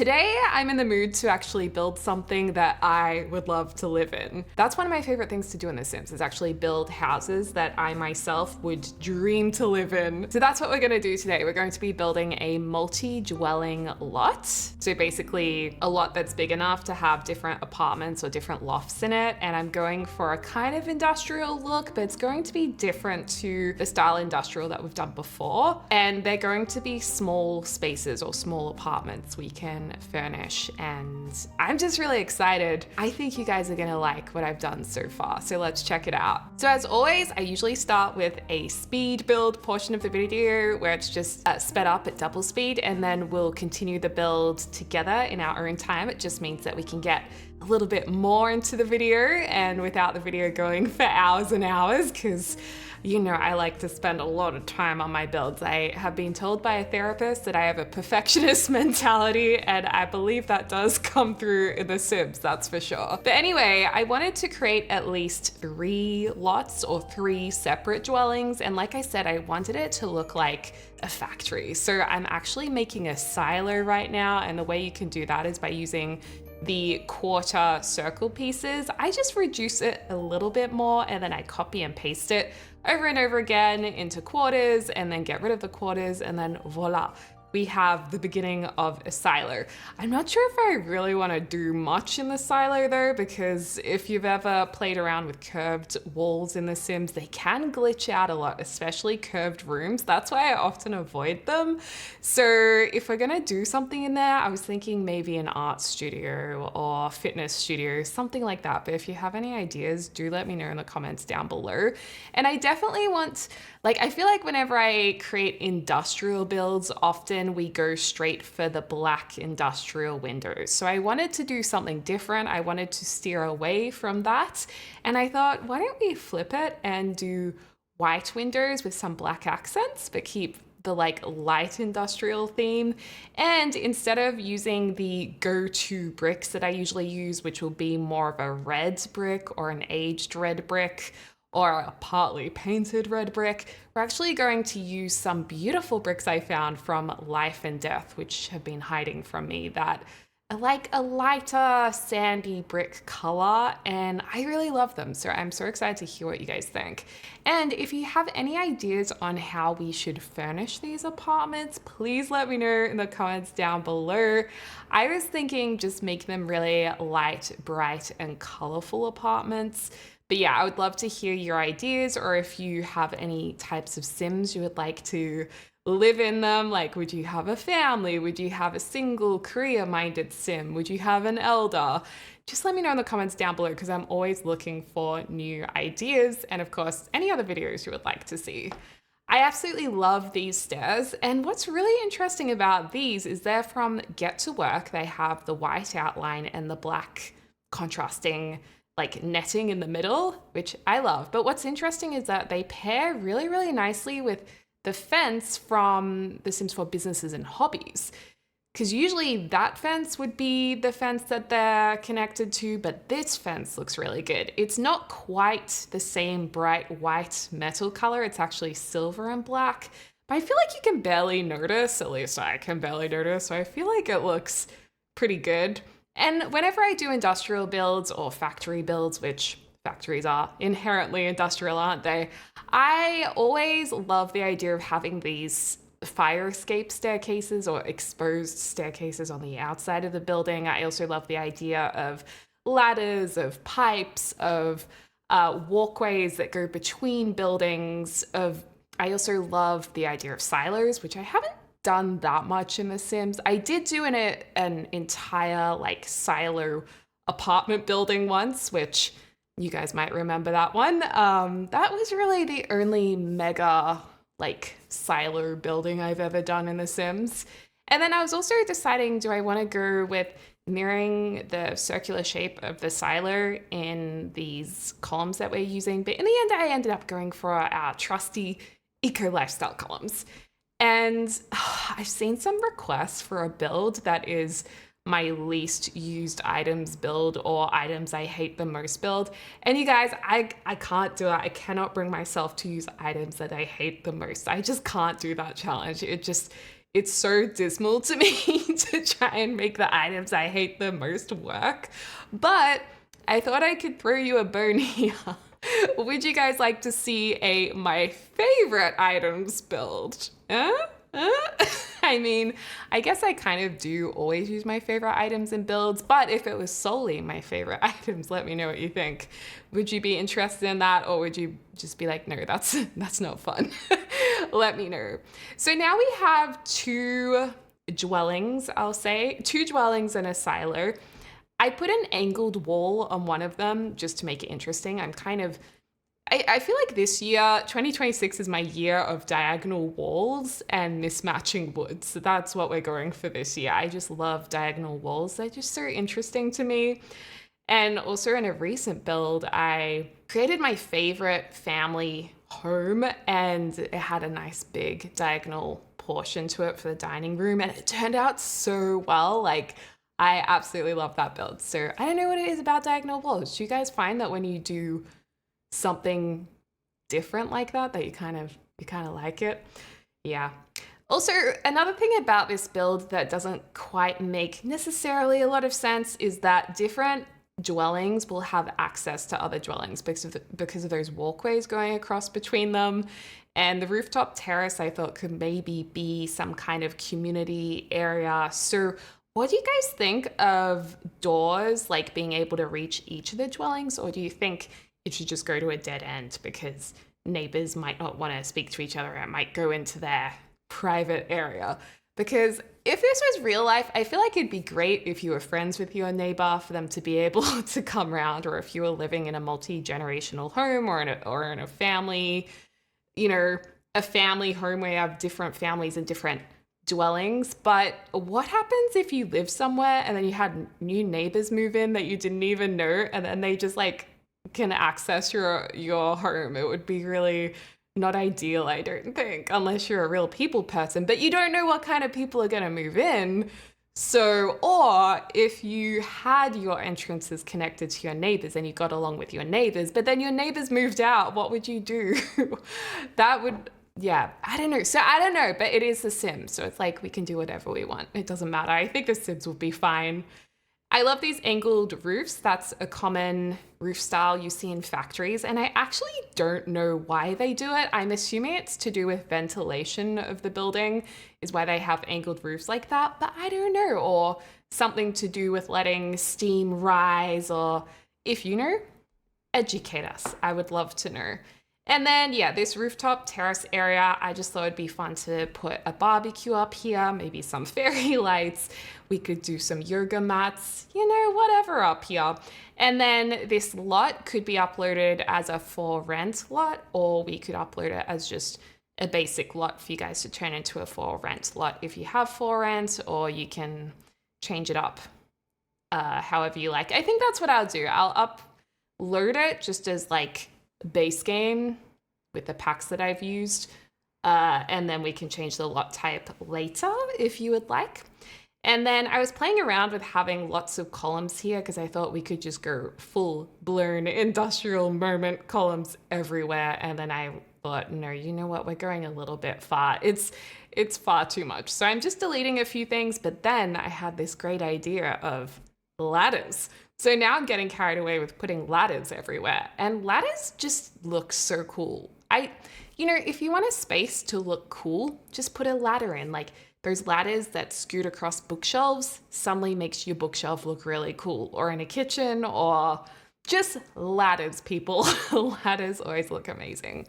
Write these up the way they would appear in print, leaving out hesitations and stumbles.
Today, I'm in the mood to actually build something that I would love to live in. That's one of my favorite things to do in The Sims, is actually build houses that I myself would dream to live in. So that's what we're gonna do today. We're going to be building a multi-dwelling lot. So basically a lot that's big enough to have different apartments or different lofts in it. And I'm going for a kind of industrial look, but it's going to be different to the style industrial that we've done before. And they're going to be small spaces or small apartments we can furnish, and I'm just really excited. I think you guys are gonna like what I've done so far, so let's check it out. So as always, I usually start with a speed build portion of the video where it's just sped up at double speed, and then we'll continue the build together in our own time. It just means that we can get a little bit more into the video and without the video going for hours and hours, because you know, I like to spend a lot of time on my builds. I have been told by a therapist that I have a perfectionist mentality, and I believe that does come through in The Sims, that's for sure. But anyway, I wanted to create at least 3 lots or 3 separate dwellings. And like I said, I wanted it to look like a factory. So I'm actually making a silo right now. And the way you can do that is by using the quarter circle pieces. I just reduce it a little bit more and then I copy and paste it over and over again into quarters and then get rid of the quarters, and then voila, we have the beginning of a silo. I'm not sure if I really want to do much in the silo though, because if you've ever played around with curved walls in The Sims, they can glitch out a lot, especially curved rooms. That's why I often avoid them. So if we're gonna do something in there, I was thinking maybe an art studio or fitness studio, something like that. But if you have any ideas, do let me know in the comments down below. And I definitely want, I feel like whenever I create industrial builds, often we go straight for the black industrial windows. So I wanted to do something different. I wanted to steer away from that. And I thought, why don't we flip it and do white windows with some black accents, but keep the light industrial theme. And instead of using the go-to bricks that I usually use, which will be more of a red brick or an aged red brick, or a partly painted red brick, we're actually going to use some beautiful bricks I found from Life and Death, which have been hiding from me, that are like a lighter sandy brick color, and I really love them. So I'm so excited to hear what you guys think. And if you have any ideas on how we should furnish these apartments, please let me know in the comments down below. I was thinking just make them really light, bright, and colorful apartments. But yeah, I would love to hear your ideas, or if you have any types of Sims you would like to live in them. Like, would you have a family? Would you have a single career-minded Sim? Would you have an elder? Just let me know in the comments down below, because I'm always looking for new ideas, and of course, any other videos you would like to see. I absolutely love these stairs, and what's really interesting about these is they're from Get to Work. They have the white outline and the black contrasting netting in the middle, which I love. But what's interesting is that they pair really, really nicely with the fence from The Sims 4 Businesses and Hobbies. Because usually that fence would be the fence that they're connected to, but this fence looks really good. It's not quite the same bright white metal color. It's actually silver and black, but I feel like you can barely notice, at least I can barely notice. So I feel like it looks pretty good. And whenever I do industrial builds or factory builds, which factories are inherently industrial, aren't they? I always love the idea of having these fire escape staircases or exposed staircases on the outside of the building. I also love the idea of ladders, of pipes, of walkways that go between buildings. I also love the idea of silos, which I haven't done that much in The Sims. I did do an entire silo apartment building once, which you guys might remember that one. That was really the only mega silo building I've ever done in The Sims. And then I was also deciding, do I want to go with mirroring the circular shape of the silo in these columns that we're using? But in the end, I ended up going for our trusty eco lifestyle columns. And I've seen some requests for a build that is my least used items build, or items I hate the most build. And you guys, I can't do it. I cannot bring myself to use items that I hate the most. I just can't do that challenge. it's so dismal to me to try and make the items I hate the most work. But I thought I could throw you a bone here. Would you guys like to see my favorite items build? I mean, I guess I kind of do always use my favorite items in builds, but if it was solely my favorite items, let me know what you think. Would you be interested in that, or would you just be like, no, that's not fun? Let me know. So now we have two dwellings, I'll say, two dwellings and a silo. I put an angled wall on one of them just to make it interesting. I feel like this year, 2026 is my year of diagonal walls and mismatching woods. So that's what we're going for this year. I just love diagonal walls. They're just so interesting to me. And also in a recent build, I created my favorite family home, and it had a nice big diagonal portion to it for the dining room, and it turned out so well. Like, I absolutely love that build. So I don't know what it is about diagonal walls. Do you guys find that when you do something different like that you kind of like it? Yeah. Also, another thing about this build that doesn't quite make necessarily a lot of sense is that different dwellings will have access to other dwellings because of those walkways going across between them. And the rooftop terrace, I thought, could maybe be some kind of community area. So what do you guys think of doors, like being able to reach each of the dwellings? Or do you think it should just go to a dead end because neighbors might not want to speak to each other and might go into their private area? Because if this was real life, I feel like it'd be great if you were friends with your neighbor for them to be able to come around, or if you were living in a multi-generational home or in a family, a family home where you have different families and different dwellings. But what happens if you live somewhere and then you had new neighbors move in that you didn't even know, and then they just can access your home? It would be really not ideal, I don't think, unless you're a real people person, but you don't know what kind of people are going to move in. So, or if you had your entrances connected to your neighbors and you got along with your neighbors, but then your neighbors moved out, what would you do? That would, yeah, I don't know. So I don't know, but it is The Sims. So it's like we can do whatever we want. It doesn't matter. I think The Sims will be fine. I love these angled roofs. That's a common roof style you see in factories, and I actually don't know why they do it. I'm assuming it's to do with ventilation of the building is why they have angled roofs like that, but I don't know. Or something to do with letting steam rise, or if you know, educate us. I would love to know. And then, yeah, this rooftop terrace area, I just thought it'd be fun to put a barbecue up here, maybe some fairy lights. We could do some yoga mats, whatever up here. And then this lot could be uploaded as a for rent lot, or we could upload it as just a basic lot for you guys to turn into a for rent lot if you have for rent, or you can change it up however you like. I think that's what I'll do. I'll upload it just as base game with the packs that I've used, and then we can change the lot type later if you would like. And then I was playing around with having lots of columns here because I thought we could just go full blown industrial moment columns everywhere. And then I thought, no, you know what, we're going a little bit far. It's far too much. So I'm just deleting a few things, but then I had this great idea of ladders. So now I'm getting carried away with putting ladders everywhere, and ladders just look so cool. If you want a space to look cool, just put a ladder in. Those ladders that scoot across bookshelves suddenly makes your bookshelf look really cool, or in a kitchen, or just ladders, people. Ladders always look amazing.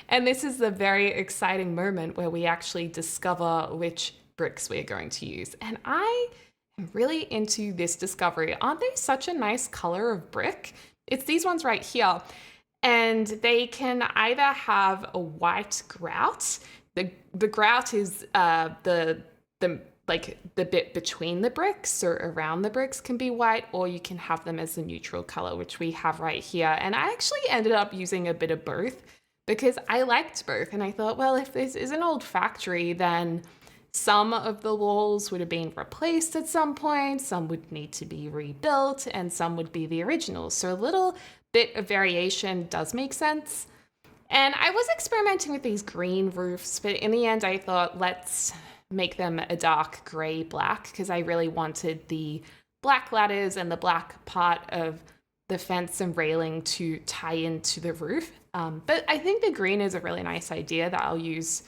And this is the very exciting moment where we actually discover which bricks we're going to use. And I am really into this discovery. Aren't they such a nice color of brick? It's these ones right here. And they can either have a white grout. The grout is the bit between the bricks, so around the bricks can be white, or you can have them as a neutral color, which we have right here. And I actually ended up using a bit of both because I liked both. And I thought, well, if this is an old factory, then some of the walls would have been replaced at some point, some would need to be rebuilt, and some would be the originals. So a little bit of variation does make sense. And I was experimenting with these green roofs, but in the end I thought, let's make them a dark gray black because I really wanted the black ladders and the black part of the fence and railing to tie into the roof. But I think the green is a really nice idea that I'll use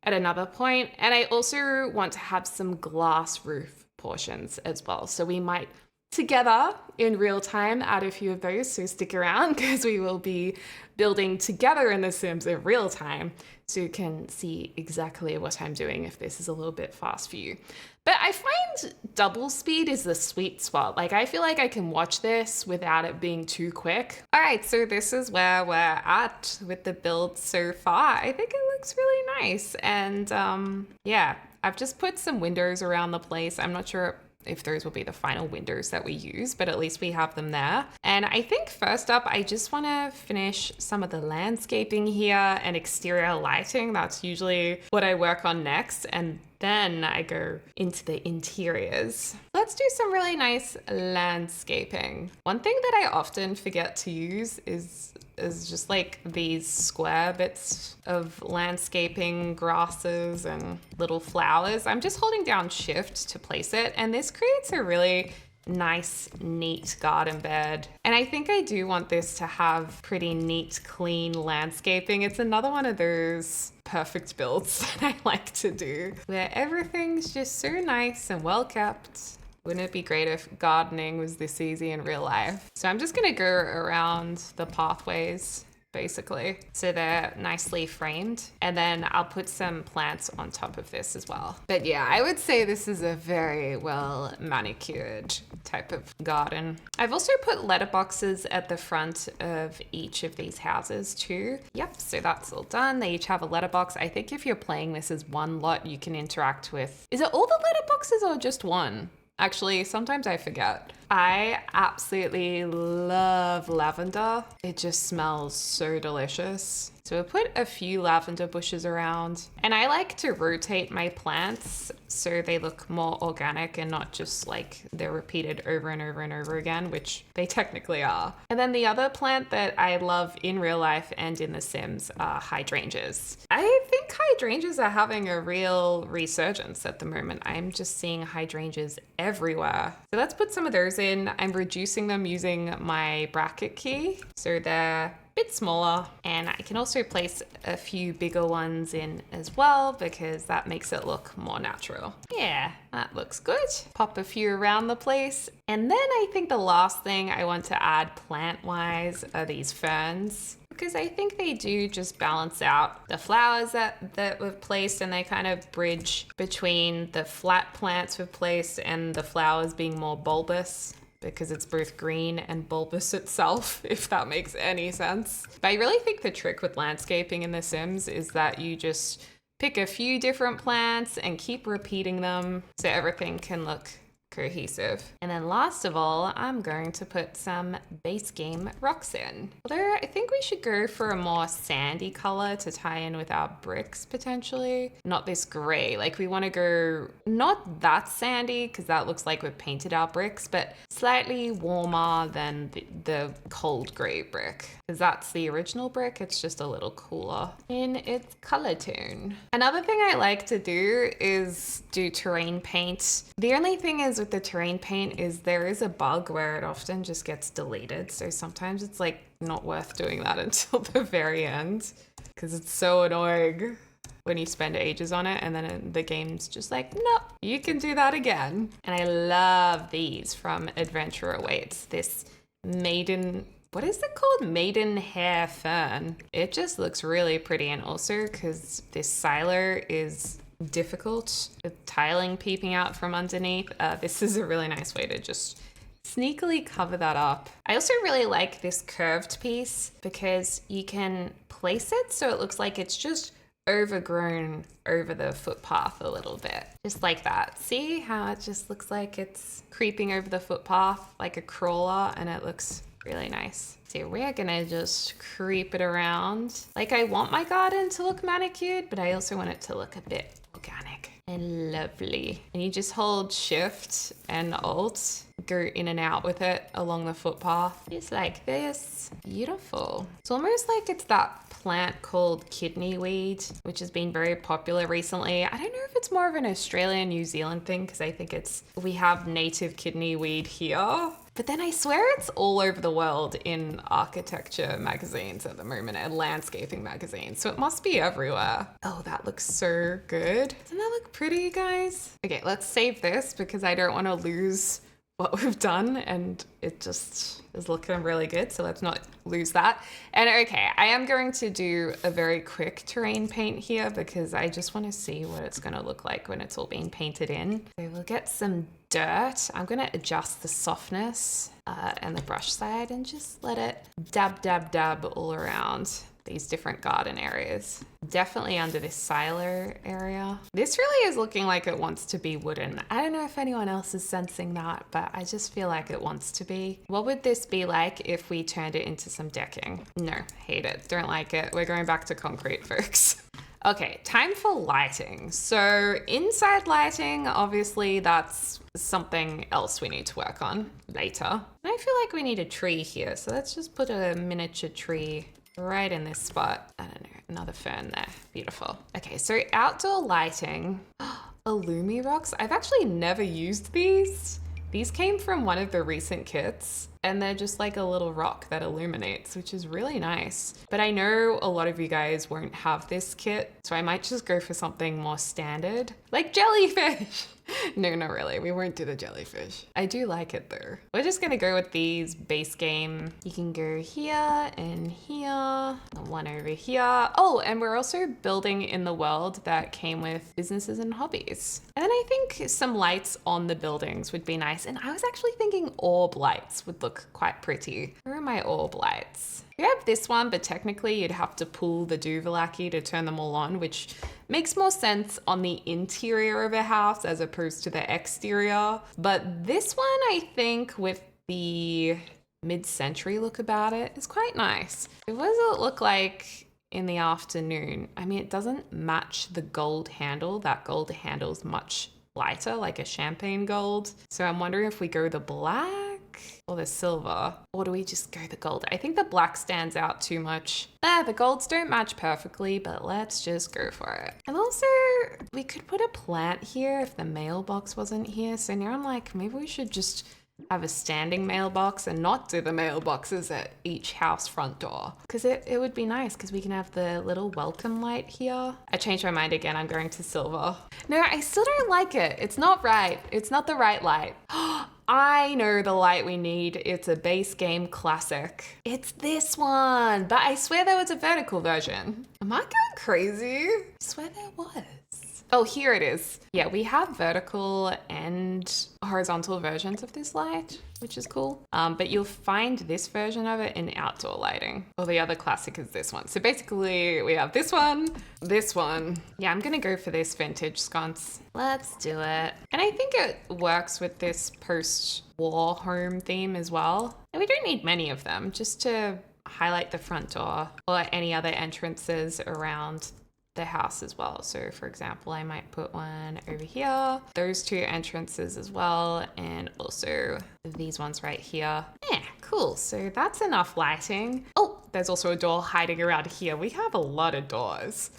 at another point. And I also want to have some glass roof portions as well. So we might together in real time add a few of those. So stick around because we will be building together in The Sims in real time. So you can see exactly what I'm doing if this is a little bit fast for you. But I find double speed is the sweet spot. Like I feel like I can watch this without it being too quick. All right, so this is where we're at with the build so far. I think it looks really nice. And yeah, I've just put some windows around the place. I'm not sure if those will be the final windows that we use, but at least we have them there. And I think first up, I just want to finish some of the landscaping here and exterior lighting. That's usually what I work on next. And then I go into the interiors. Let's do some really nice landscaping. One thing that I often forget to use is just like these square bits of landscaping, grasses and little flowers. I'm just holding down shift to place it, and this creates a really nice, neat garden bed. And I think I do want this to have pretty neat, clean landscaping. It's another one of those perfect builds that I like to do, where everything's just so nice and well kept. Wouldn't it be great if gardening was this easy in real life? So I'm just gonna go around the pathways, basically, so they're nicely framed. And then I'll put some plants on top of this as well. But yeah, I would say this is a very well manicured type of garden. I've also put letterboxes at the front of each of these houses too. Yep, so that's all done. They each have a letterbox. I think if you're playing this as one lot, you can interact with, is it all the letterboxes or just one? Actually, sometimes I forget. I absolutely love lavender. It just smells so delicious. So I put a few lavender bushes around, and I like to rotate my plants so they look more organic and not just like they're repeated over and over and over again, which they technically are. And then the other plant that I love in real life and in The Sims are hydrangeas. I think hydrangeas are having a real resurgence at the moment. I'm just seeing hydrangeas everywhere. So let's put some of those in. I'm reducing them using my bracket key, so they're bit smaller, and I can also place a few bigger ones in as well because that makes it look more natural. Yeah, that looks good. Pop a few around the place. And then I think the last thing I want to add plant-wise are these ferns, because I think they do just balance out the flowers that we've placed, and they kind of bridge between the flat plants we've placed and the flowers being more bulbous, because it's both green and bulbous itself, if that makes any sense. But I really think the trick with landscaping in The Sims is that you just pick a few different plants and keep repeating them so everything can look cohesive. And then last of all, I'm going to put some base game rocks in. Although I think we should go for a more sandy color to tie in with our bricks potentially. Not this gray, like we want to go not that sandy because that looks like we've painted our bricks, but slightly warmer than the cold gray brick, because that's the original brick. It's just a little cooler in its color tone. Another thing I like to do is do terrain paint. The only thing is with the terrain paint is there is a bug where it often just gets deleted. So sometimes it's like not worth doing that until the very end because it's so annoying when you spend ages on it and then the game's just like, no, you can do that again. And I love these from Adventure Awaits. This maiden, what is it called? Maiden hair fern. It just looks really pretty. And also because this siler is difficult with tiling peeping out from underneath, this is a really nice way to just sneakily cover that up. I also really like this curved piece because you can place it so it looks like it's just overgrown over the footpath a little bit, just like that. See how it just looks like it's creeping over the footpath like a crawler, and it looks really nice. So we're gonna just creep it around. Like, I want my garden to look manicured, but I also want it to look a bit organic and lovely. And you just hold shift and alt go in and out with it along the footpath. Just like this. Beautiful. It's almost like it's that plant called kidney weed, which has been very popular recently. I don't know if it's more of an Australian, New Zealand thing, because I think we have native kidney weed here. But then I swear it's all over the world in architecture magazines at the moment and landscaping magazines. So it must be everywhere. Oh, that looks so good. Doesn't that look pretty, you guys? Okay, let's save this because I don't want to lose what we've done, and it just is looking really good, so let's not lose that. And okay, I am going to do a very quick terrain paint here because I just want to see what it's going to look like when it's all being painted in. So we'll get some dirt. I'm going to adjust the softness and the brush side and just let it dab, dab, dab all around these different garden areas. Definitely under this silo area. This really is looking like it wants to be wooden. I don't know if anyone else is sensing that, but I just feel like it wants to be. What would this be like if we turned it into some decking? No, hate it, don't like it. We're going back to concrete, folks. Okay, time for lighting. So inside lighting, obviously that's something else we need to work on later. And I feel like we need a tree here, so let's just put a miniature tree right in this spot. I don't know, another fern there. Beautiful. Okay, so outdoor lighting. Illumi rocks. I've actually never used these. These came from one of the recent kits, and they're just like a little rock that illuminates, which is really nice. But I know a lot of you guys won't have this kit, so I might just go for something more standard, like jellyfish. No, not really. We won't do the jellyfish. I do like it though. We're just gonna go with these base game. You can go here and here, and one over here. Oh, and we're also building in the world that came with businesses and hobbies. And then I think some lights on the buildings would be nice. And I was actually thinking orb lights would look quite pretty. Where are my orb lights? You have this one, but technically you'd have to pull the Duvalaki to turn them all on, which makes more sense on the interior of a house as opposed to the exterior. But this one, I think, with the mid-century look about it, is quite nice. What does it look like in the afternoon? I mean, it doesn't match the gold handle. That gold handle's much lighter, like a champagne gold. So I'm wondering if we go the black or the silver, or do we just go the gold? I think the black stands out too much. The golds don't match perfectly, but let's just go for it. And also, we could put a plant here if the mailbox wasn't here. So now I'm like, maybe we should just have a standing mailbox and not do the mailboxes at each house front door, because it would be nice because we can have the little welcome light here. I changed my mind again. I'm going to silver. No, I still don't like it. It's not right. It's not the right light. I know the light we need. It's a base game classic. It's this one, but I swear there was a vertical version. Am I going crazy? I swear there was. Oh, here it is. Yeah, we have vertical and horizontal versions of this light, which is cool. But you'll find this version of it in outdoor lighting. Or the other classic is this one. So basically we have this one. Yeah, I'm gonna go for this vintage sconce. Let's do it. And I think it works with this post-war home theme as well. And we don't need many of them, just to highlight the front door or any other entrances around the house as well. So for example, I might put one over here, those two entrances as well, and also these ones right here. Yeah, cool. So that's enough lighting. Oh, there's also a door hiding around here. We have a lot of doors.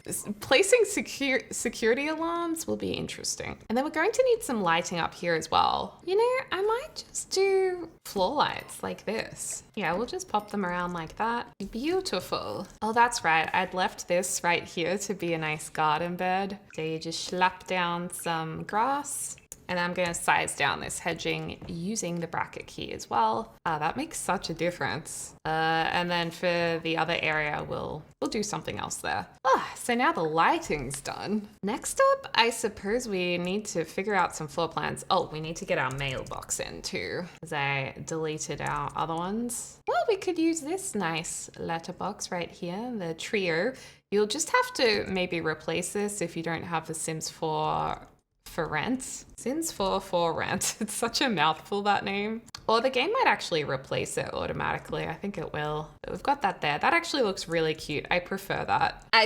Placing security alarms will be interesting. And then we're going to need some lighting up here as well. You know, I might just do floor lights like this. Yeah, we'll just pop them around like that. Beautiful. Oh, that's right. I'd left this right here to be a nice garden bed. So you just slap down some grass. And I'm going to size down this hedging using the bracket key as well. That makes such a difference. And then for the other area, we'll do something else there. So now the lighting's done. Next up, I suppose we need to figure out some floor plans. Oh, we need to get our mailbox in too, because I deleted our other ones. Well, we could use this nice letterbox right here, the trio. You'll just have to maybe replace this if you don't have the Sims 4 for rent. Sims 4 for rent. It's such a mouthful, that name. Or the game might actually replace it automatically. I think it will. But we've got that there. That actually looks really cute. I prefer that. I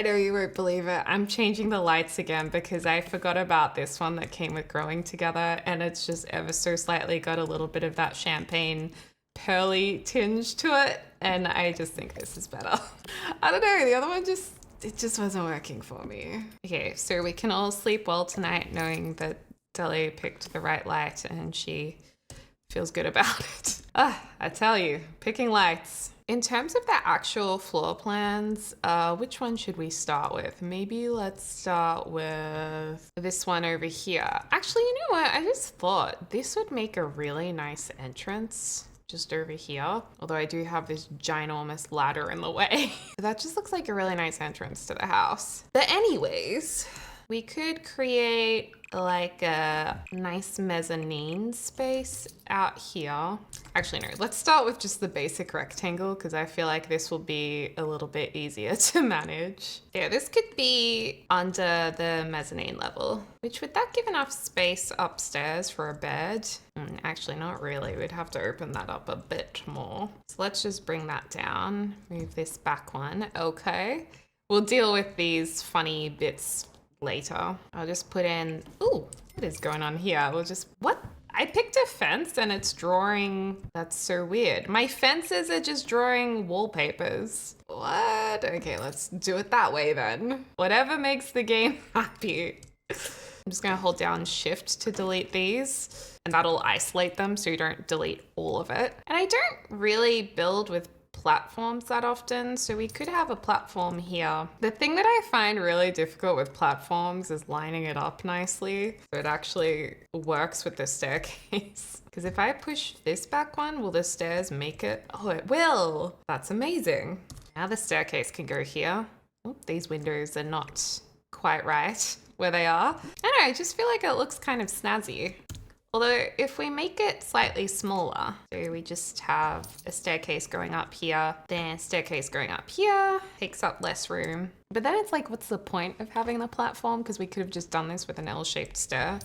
know you won't believe it. I'm changing the lights again because I forgot about this one that came with Growing Together, and it's just ever so slightly got a little bit of that champagne pearly tinge to it, and I just think this is better. I don't know, the other one it just wasn't working for me. Okay, so we can all sleep well tonight knowing that Deli picked the right light and she feels good about it. I tell you, picking lights. In terms of the actual floor plans, which one should we start with? Maybe let's start with this one over here. Actually, you know what? I just thought this would make a really nice entrance just over here. Although I do have this ginormous ladder in the way. That just looks like a really nice entrance to the house. But anyways, we could create like a nice mezzanine space out here. Actually, no, let's start with just the basic rectangle because I feel like this will be a little bit easier to manage. Yeah, this could be under the mezzanine level, which would that give enough space upstairs for a bed? Actually, not really. We'd have to open that up a bit more. So let's just bring that down, move this back one. Okay, we'll deal with these funny bits later. I'll just put in, ooh, what is going on here? What? I picked a fence and it's drawing, that's so weird. My fences are just drawing wallpapers. What? Okay, let's do it that way then. Whatever makes the game happy. I'm just gonna hold down Shift to delete these, and that'll isolate them so you don't delete all of it. And I don't really build with platforms that often, so we could have a platform here. The thing that I find really difficult with platforms is lining it up nicely so it actually works with the staircase. Because if I push this back one, will the stairs make it? Oh, it will. That's amazing. Now the staircase can go here. Oh, these windows are not quite right where they are. I don't know, I just feel like it looks kind of snazzy. Although if we make it slightly smaller, so we just have a staircase going up here, then a staircase going up here, takes up less room. But then it's like, what's the point of having the platform? Because we could have just done this with an L-shaped stair.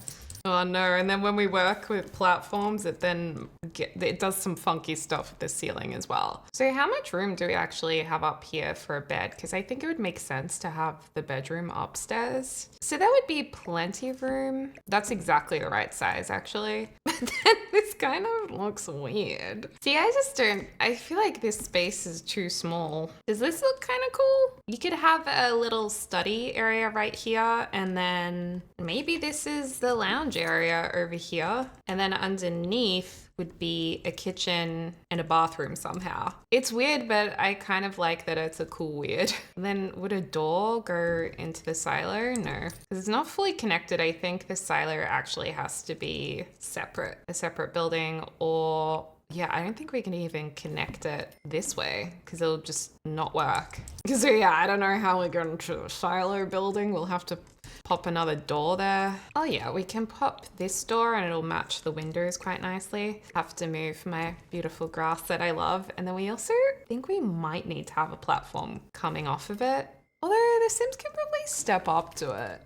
Oh no, and then when we work with platforms, it does some funky stuff with the ceiling as well. So how much room do we actually have up here for a bed? Because I think it would make sense to have the bedroom upstairs. So that would be plenty of room. That's exactly the right size, actually. But then this kind of looks weird. See, I feel like this space is too small. Does this look kind of cool? You could have a little study area right here, and then maybe this is the lounge area over here, and then underneath would be a kitchen and a bathroom somehow. It's weird, but I kind of like that it's a cool weird. And then would a door go into the silo? No, because it's not fully connected. I think the silo actually has to be separate, a separate building, or yeah, I don't think we can even connect it this way because it'll just not work. So yeah, I don't know how we get into a silo building. We'll have to pop another door there. Oh yeah, we can pop this door and it'll match the windows quite nicely. Have to move my beautiful grass that I love. And then we also think we might need to have a platform coming off of it. Although the Sims can probably step up to it.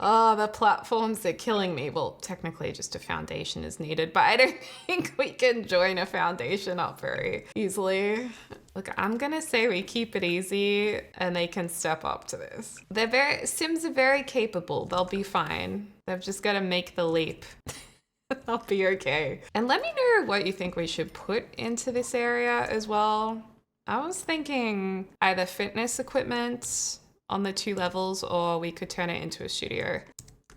Oh, the platforms are killing me. Well, technically just a foundation is needed, but I don't think we can join a foundation up very easily. Look, I'm gonna say we keep it easy and they can step up to this. Sims are very capable. They'll be fine. They've just gotta make the leap. They'll be okay. And let me know what you think we should put into this area as well. I was thinking either fitness equipment on the 2 levels, or we could turn it into a studio.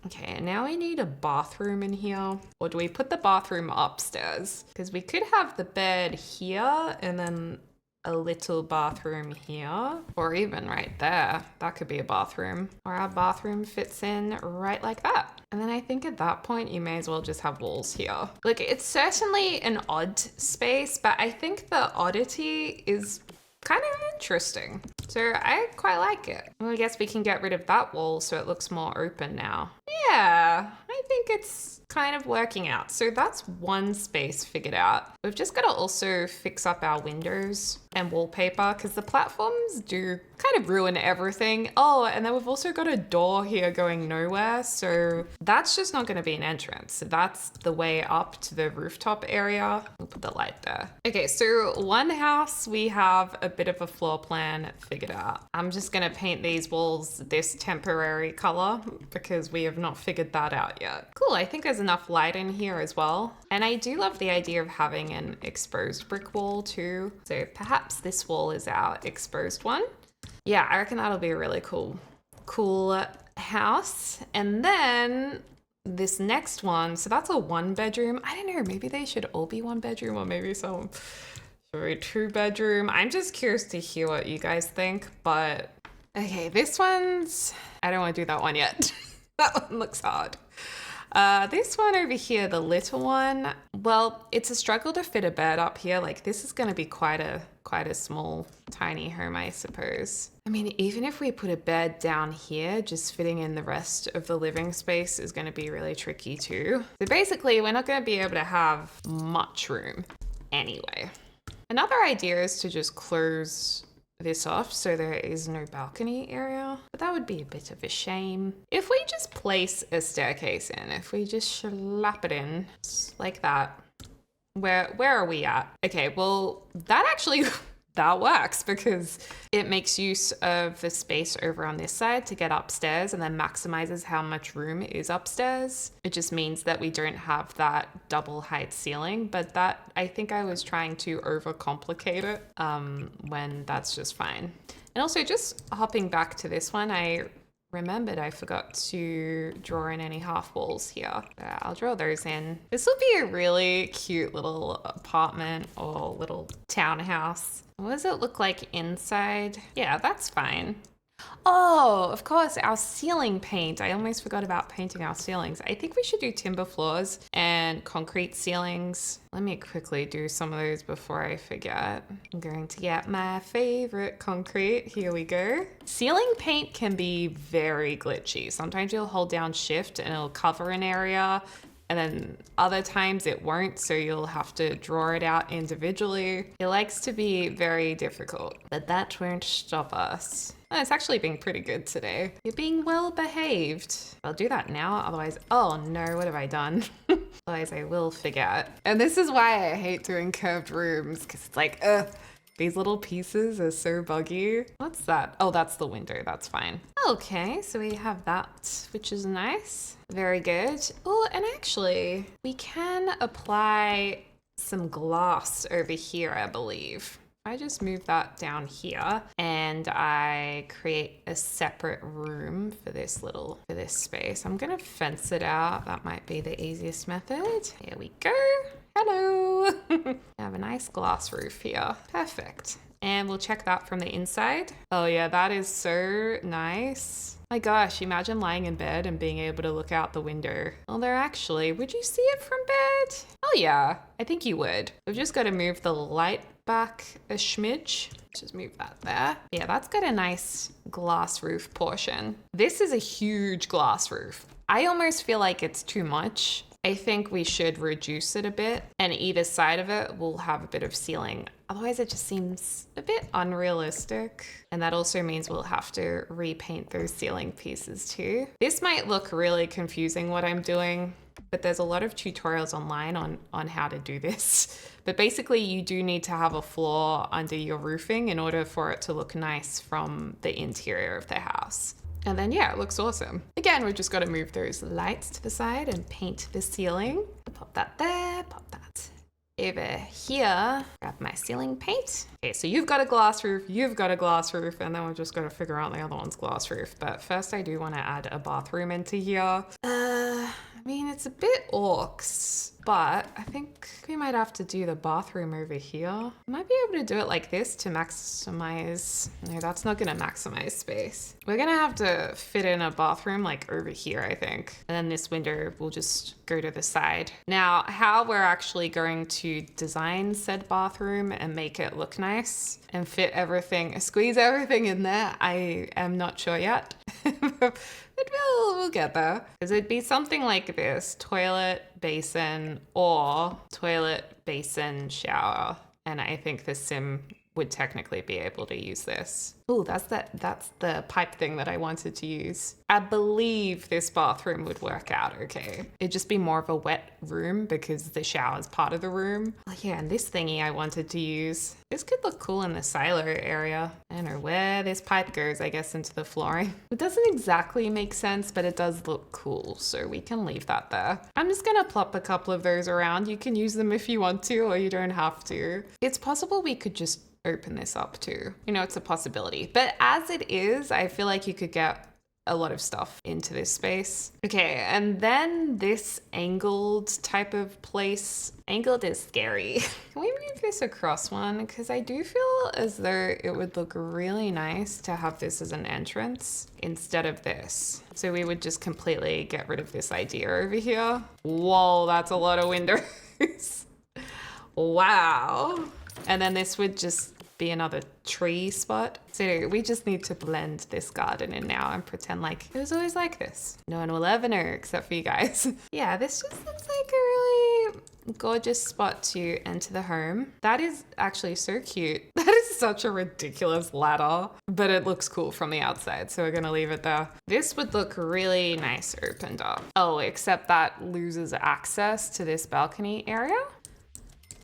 Okay, and now we need a bathroom in here. Or do we put the bathroom upstairs? Because we could have the bed here and then a little bathroom here, or even right there. That could be a bathroom. Or our bathroom fits in right like that. And then I think at that point, you may as well just have walls here. Look, it's certainly an odd space, but I think the oddity is kind of interesting. So I quite like it. Well, I guess we can get rid of that wall so it looks more open now. Yeah, I think it's kind of working out. So that's one space figured out. We've just got to also fix up our windows and wallpaper because the platforms do kind of ruin everything. Oh, and then we've also got a door here going nowhere. So that's just not going to be an entrance. So that's the way up to the rooftop area. We'll put the light there. Okay, so one house, we have a bit of a floor plan figured out. I'm just going to paint these walls this temporary color because we have not figured that out yet. Cool, I think there's enough light in here as well. And I do love the idea of having an exposed brick wall too. So perhaps this wall is our exposed one. Yeah, I reckon that'll be a really cool house. And then this next one, so that's a 1-bedroom. I don't know, maybe they should all be 1-bedroom or maybe some 2-bedroom. I'm just curious to hear what you guys think, but okay, this one's, I don't want to do that one yet. That one looks hard. This one over here, the little one, well, it's a struggle to fit a bed up here. Like this is going to be quite a small, tiny home, I suppose. I mean, even if we put a bed down here, just fitting in the rest of the living space is going to be really tricky too. So basically, we're not going to be able to have much room anyway. Another idea is to just close this off so there is no balcony area, but that would be a bit of a shame. If we just place a staircase in, if we just slap it in like that, where are we at? Okay, well, that actually that works because it makes use of the space over on this side to get upstairs and then maximizes how much room is upstairs. It just means that we don't have that double height ceiling, but that I think I was trying to overcomplicate it when that's just fine. And also just hopping back to this one, I remembered I forgot to draw in any half walls here. I'll draw those in. This will be a really cute little apartment or little townhouse. What does it look like inside? Yeah, that's fine. Oh, of course, our ceiling paint. I almost forgot about painting our ceilings. I think we should do timber floors and concrete ceilings. Let me quickly do some of those before I forget. I'm going to get my favorite concrete. Here we go. Ceiling paint can be very glitchy. Sometimes you'll hold down shift and it'll cover an area, and then other times it won't, so you'll have to draw it out individually. It likes to be very difficult, but that won't stop us. Oh, it's actually been pretty good today. You're being well behaved. I'll do that now, otherwise, oh no, what have I done? Otherwise I will forget. And this is why I hate doing curved rooms, because it's like, these little pieces are so buggy. What's that? Oh, that's the window, that's fine. Okay, so we have that, which is nice. Very good. Oh, and actually, we can apply some glass over here, I believe. I just move that down here and I create a separate room for this space. I'm gonna fence it out. That might be the easiest method. Here we go. Hello. I have a nice glass roof here. Perfect. And we'll check that from the inside. Oh yeah, that is so nice. My gosh, imagine lying in bed and being able to look out the window. Although actually, would you see it from bed? Oh yeah, I think you would. We've just got to move the light back a smidge. Just move that there. Yeah, that's got a nice glass roof portion. This is a huge glass roof. I almost feel like it's too much. I think we should reduce it a bit, and either side of it will have a bit of ceiling. Otherwise it just seems a bit unrealistic. And that also means we'll have to repaint those ceiling pieces too. This might look really confusing what I'm doing, but there's a lot of tutorials online on how to do this. But basically you do need to have a floor under your roofing in order for it to look nice from the interior of the house. And then, yeah, it looks awesome. Again, we've just got to move those lights to the side and paint the ceiling. Pop that there, pop that over here. Grab my ceiling paint. Okay, so you've got a glass roof, you've got a glass roof, and then we've just got to figure out the other one's glass roof. But first I do want to add a bathroom into here. I mean, it's a bit orcs, but I think we might have to do the bathroom over here. I might be able to do it like this to maximize. No, that's not going to maximize space. We're going to have to fit in a bathroom like over here, I think. And then this window will just go to the side. Now, how we're actually going to design said bathroom and make it look nice and fit everything, squeeze everything in there, I am not sure yet. But we'll get there. Because it'd be something like this: toilet, basin, or toilet, basin, shower. And I think the sim would technically be able to use this. Oh, that's the pipe thing that I wanted to use. I believe this bathroom would work out okay. It'd just be more of a wet room because the shower is part of the room. Oh yeah, and this thingy I wanted to use. This could look cool in the silo area. I don't know where this pipe goes, I guess into the flooring. It doesn't exactly make sense, but it does look cool, so we can leave that there. I'm just gonna plop a couple of those around. You can use them if you want to, or you don't have to. It's possible we could just open this up too. You know, it's a possibility. But as it is, I feel like you could get a lot of stuff into this space. Okay, and then this angled type of place. Angled is scary. Can we move this across one? Because I do feel as though it would look really nice to have this as an entrance instead of this. So we would just completely get rid of this idea over here. Whoa, that's a lot of windows. Wow. And then this would just be another tree spot. So we just need to blend this garden in now and pretend like it was always like this. No one will ever know except for you guys. Yeah, this just looks like a really gorgeous spot to enter the home. That is actually so cute. That is such a ridiculous ladder, but it looks cool from the outside, so we're gonna leave it there. This would look really nice opened up. Oh, except that loses access to this balcony area.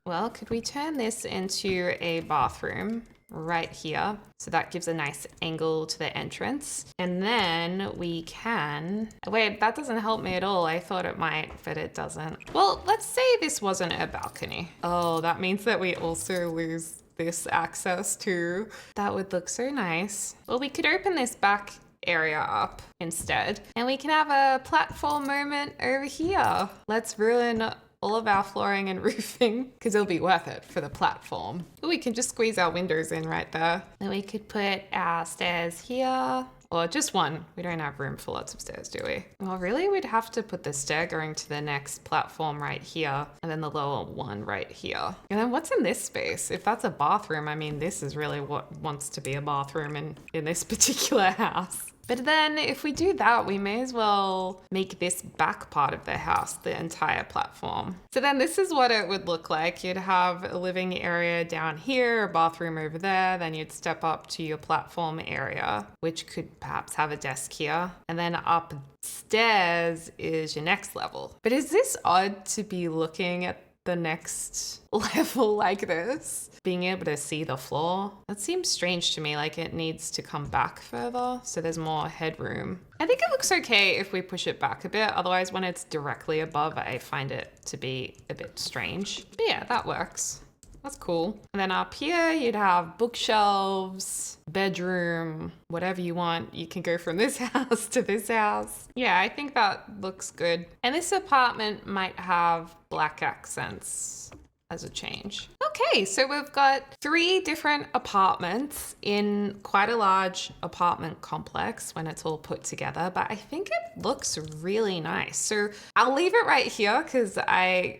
Well, could we turn this into a bathroom right here? So that gives a nice angle to the entrance. And then we can, wait, that doesn't help me at all. I thought it might, but it doesn't. Well, let's say this wasn't a balcony. Oh, that means that we also lose this access too. That would look so nice. Well, we could open this back area up instead, and we can have a platform moment over here. Let's ruin all of our flooring and roofing because it'll be worth it for the platform. We can just squeeze our windows in right there. Then we could put our stairs here, or just one. We don't have room for lots of stairs, do we? Well, really, we'd have to put the stair going to the next platform right here, and then the lower one right here. And then what's in this space? If that's a bathroom, I mean, this is really what wants to be a bathroom in this particular house. But then if we do that, we may as well make this back part of the house the entire platform. So then this is what it would look like. You'd have a living area down here, a bathroom over there, then you'd step up to your platform area, which could perhaps have a desk here. And then upstairs is your next level. But is this odd to be looking at the next level like this? Being able to see the floor? That seems strange to me, like it needs to come back further so there's more headroom. I think it looks okay if we push it back a bit, otherwise when it's directly above I find it to be a bit strange. But yeah, that works. That's cool. And then up here you'd have bookshelves, bedroom, whatever you want. You can go from this house to this house. Yeah, I think that looks good. And this apartment might have black accents as a change. Okay, so we've got 3 different apartments in quite a large apartment complex when it's all put together, but I think it looks really nice. So I'll leave it right here because I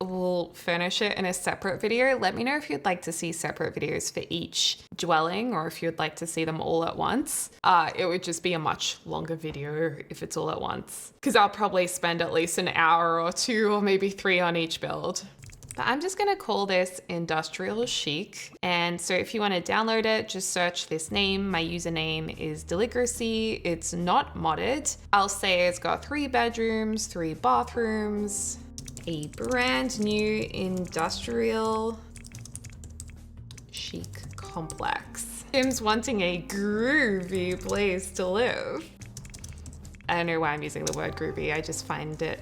will furnish it in a separate video. Let me know if you'd like to see separate videos for each dwelling or if you'd like to see them all at once. It would just be a much longer video if it's all at once because I'll probably spend at least an hour or 2 or maybe 3 on each build. But I'm just gonna call this Industrial Chic. And so if you wanna download it, just search this name. My username is Deligracy. It's not modded. I'll say it's got 3 bedrooms, 3 bathrooms, a brand new industrial chic complex. Tim's wanting a groovy place to live. I don't know why I'm using the word groovy. I just find it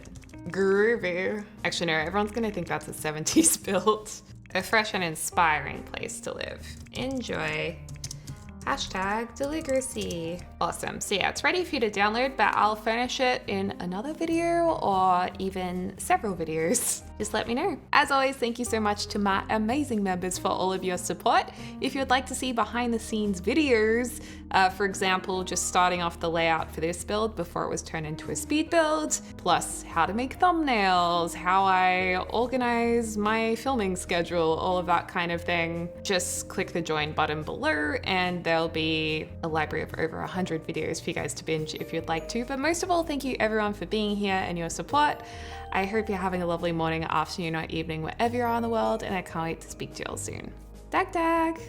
groovy. Actually, no, everyone's gonna think that's a 70s build. A fresh and inspiring place to live. Enjoy. Hashtag Deligracy. Awesome. So yeah, it's ready for you to download, but I'll furnish it in another video or even several videos. just let me know. As always, thank you so much to my amazing members for all of your support. If you'd like to see behind the scenes videos, for example, just starting off the layout for this build before it was turned into a speed build, plus how to make thumbnails, how I organize my filming schedule, all of that kind of thing, just click the join button below and there'll be a library of over 100 videos for you guys to binge if you'd like to. But most of all, thank you everyone for being here and your support. I hope you're having a lovely morning, afternoon, or evening wherever you are in the world, and I can't wait to speak to you all soon. Dag dag!